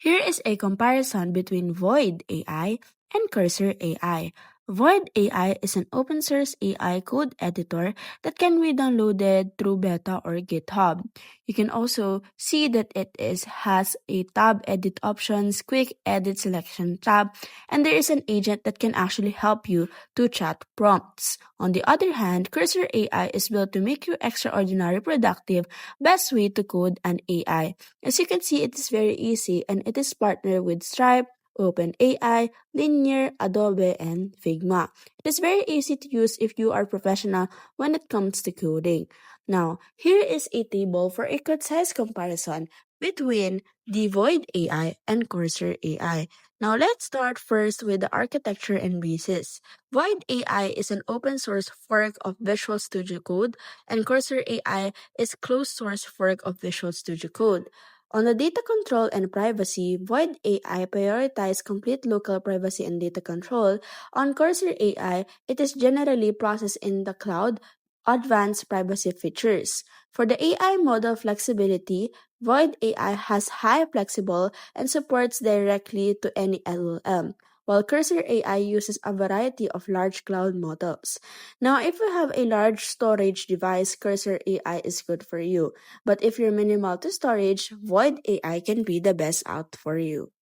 Here is a comparison between Void AI and Cursor AI. Void AI is an open source AI code editor that can be downloaded through beta or GitHub. You can also see that has a tab edit options, quick edit selection tab, and there is an agent that can actually help you to chat prompts. On the other hand, Cursor AI is built to make you extraordinary productive, best way to code an AI. As you can see, it is very easy and it is partnered with Stripe, OpenAI, Linear, Adobe, and Figma. It is very easy to use if you are professional when it comes to coding. Now, here is a table for a concise comparison between the Void AI and Cursor AI. Now, let's start first with the architecture and basis. Void AI is an open source fork of Visual Studio Code, and Cursor AI is closed source fork of Visual Studio Code. On the data control and privacy, Void AI prioritizes complete local privacy and data control. On Cursor AI, it is generally processed in the cloud, advanced privacy features. For the AI model flexibility, Void AI has high flexible and supports directly to any LLM, while Cursor AI uses a variety of large cloud models. Now, if you have a large storage device, Cursor AI is good for you. But if you're minimal to storage, Void AI can be the best out for you.